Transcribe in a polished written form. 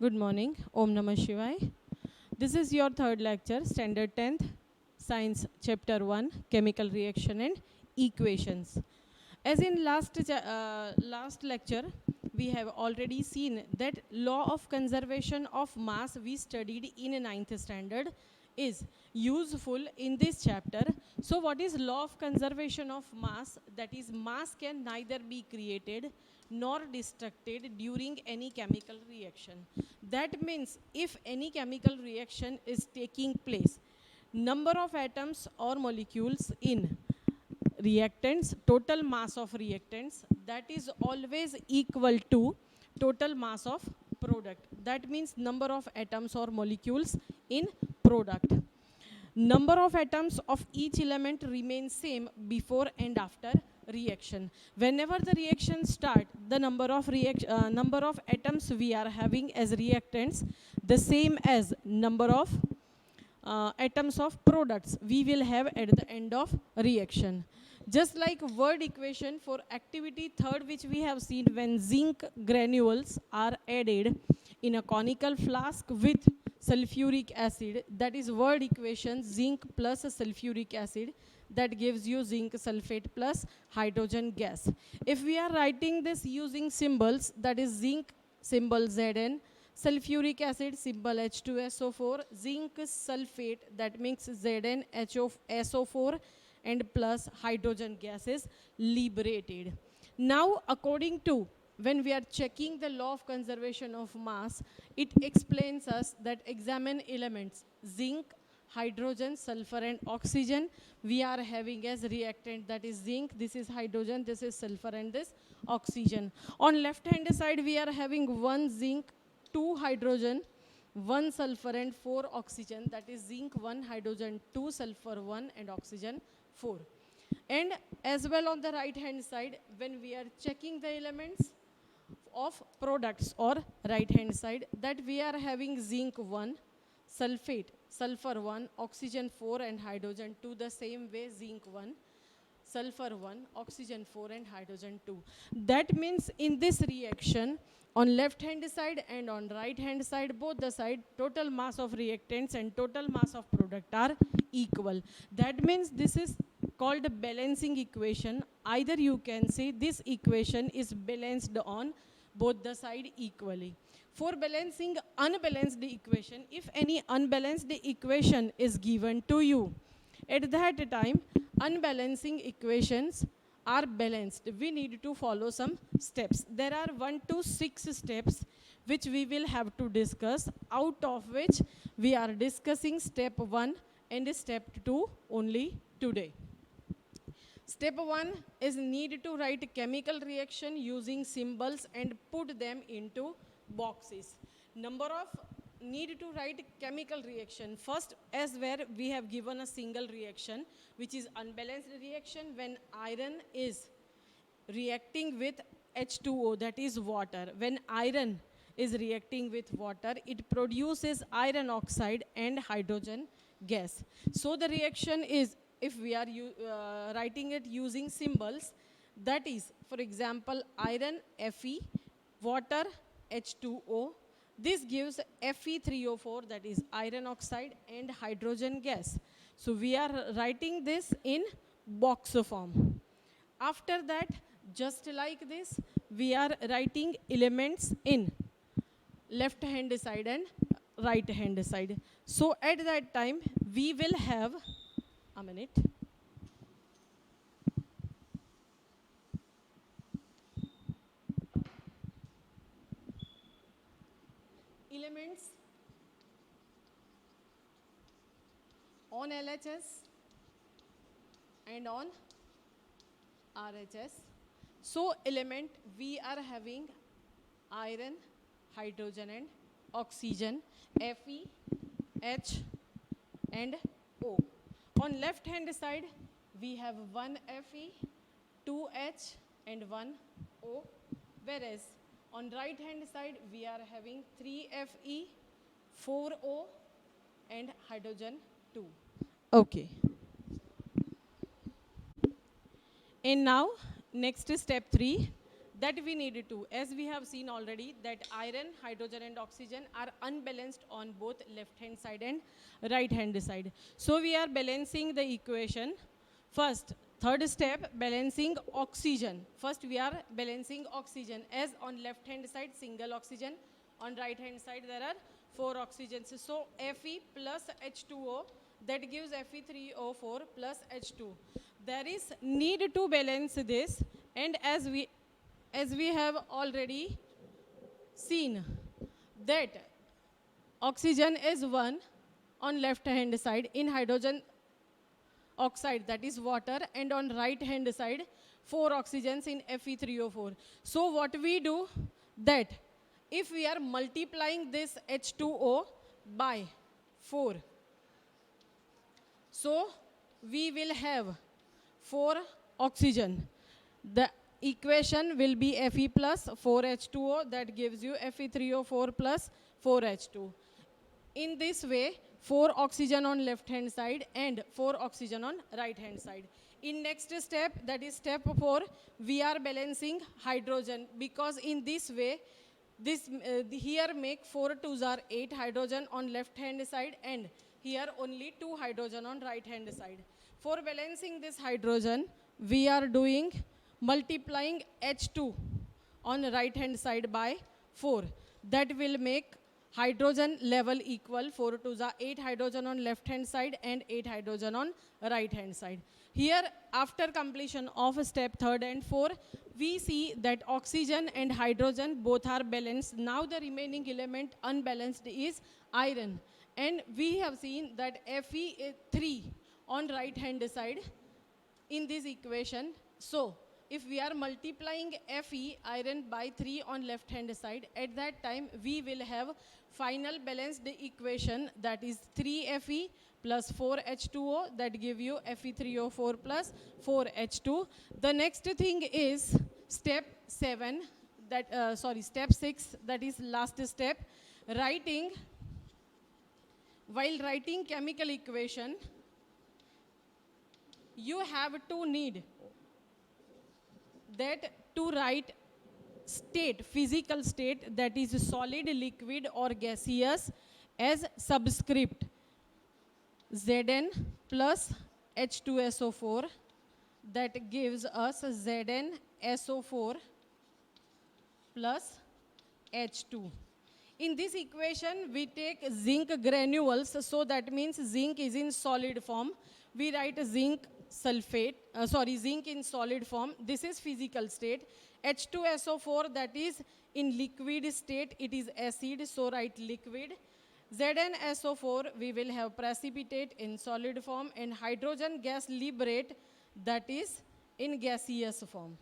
Good morning. Om Namah Shivaya. This is your third lecture, Standard 10th, Science Chapter 1, Chemical Reaction and Equations. As in last lecture, we have already seen that law of conservation of mass we studied in ninth standard is useful in this chapter. So what is law of conservation of mass? That is, mass can neither be created nor destructed during any chemical reaction. That means if any chemical reaction is taking place, number of atoms or molecules in reactants, total mass of reactants, that is always equal to total mass of product. That means number of atoms or molecules in product. Number of atoms of each element remains same before and after reaction. Whenever the reaction start, the number of atoms we are having as reactants the same as number of atoms of products we will have at the end of reaction. Just like word equation for activity third, which we have seen when zinc granules are added in a conical flask with sulfuric acid, that is word equation zinc plus sulfuric acid, that gives you zinc sulfate plus hydrogen gas. If we are writing this using symbols, that is zinc symbol Zn, sulfuric acid symbol H2SO4, zinc sulfate, that means ZnHO4, and plus hydrogen gas is liberated. Now according to, when we are checking the law of conservation of mass, it explains us that examine elements zinc, hydrogen, sulfur and oxygen we are having as reactant, that is zinc, this is hydrogen, this is sulfur and this oxygen. On left hand side we are having 1 zinc, 2 hydrogen, 1 sulfur and 4 oxygen, that is zinc 1, hydrogen 2, sulfur 1 and oxygen 4. And as well on the right hand side, when we are checking the elements of products or right hand side, that we are having zinc 1, sulfate, sulfur 1, oxygen 4 and hydrogen 2, the same way zinc 1, sulfur 1, oxygen 4 and hydrogen 2. That means in this reaction, on left hand side and on right hand side, both the side, total mass of reactants and total mass of product are equal. That means this is called a balancing equation. Either you can say this equation is balanced on both the side equally. For balancing unbalanced equation, if any unbalanced equation is given to you, at that time unbalancing equations are balanced, we need to follow some steps. There are 1 to 6 steps which we will have to discuss, out of which we are discussing step 1 and step 2 only today. Step 1 is need to write chemical reaction using symbols and put them into boxes. Number of need to write chemical reaction. First, as where we have given a single reaction, which is unbalanced reaction when iron is reacting with H2O, that is water. When iron is reacting with water, it produces iron oxide and hydrogen gas. So the reaction is, if we are writing it using symbols, that is, for example, iron Fe, water H2O, this gives Fe3O4, that is iron oxide and hydrogen gas. So we are writing this in box form. After that, just like this, we are writing elements in left hand side and right hand side. So at that time, we will have, a minute. Elements on LHS and on RHS. So element we are having iron, hydrogen and oxygen, Fe, H and O. On left hand side we have 1 Fe, 2 H and 1 O, whereas on right hand side we are having 3 Fe, 4 O and hydrogen 2. Okay. And now next is step 3, that we need to, as we have seen already, that iron, hydrogen and oxygen are unbalanced on both left hand side and right hand side. So we are balancing the equation. First, third step, balancing oxygen. First we are balancing oxygen, as on left hand side single oxygen, on right hand side there are 4 oxygens. So Fe plus H2O, that gives Fe3O4 plus H2. There is need to balance this, and as we have already seen that oxygen is 1 on left hand side, in hydrogen oxide, that is water, and on right hand side 4 oxygens in Fe3O4. So what we do, that if we are multiplying this H2O by 4, so we will have 4 oxygen. The equation will be Fe plus 4H2O, that gives you Fe3O4 plus 4H2. In this way, 4 oxygen on left hand side and 4 oxygen on right hand side. In next step, that is step 4, we are balancing hydrogen, because in this way, this here make 4 twos are 8 hydrogen on left hand side, and here only 2 hydrogen on right hand side. For balancing this hydrogen, we are doing multiplying H2 on right hand side by 4. That will make hydrogen level equal, 4 twos are 8 hydrogen on left hand side and 8 hydrogen on right hand side. Here, after completion of step 3rd and 4, we see that oxygen and hydrogen both are balanced. Now the remaining element unbalanced is iron, and we have seen that Fe is 3 on right hand side in this equation. So if we are multiplying Fe, iron, by 3 on left hand side, at that time we will have final balanced equation, that is 3Fe plus 4H2O, that give you Fe3O4 plus 4H2. The next thing is step 7, that step 6, that is last step, while writing chemical equation, you have to need that to write state, physical state, that is solid, liquid or gaseous, as subscript Zn plus H2SO4, that gives us ZnSO4 plus H2. In this equation, we take zinc granules, so that means zinc is in solid form. We write zinc sulfate, zinc in solid form. This is physical state. H2SO4, that is in liquid state, it is acid, so write liquid. ZnSO4, we will have precipitate in solid form, and hydrogen gas liberate, that is in gaseous form.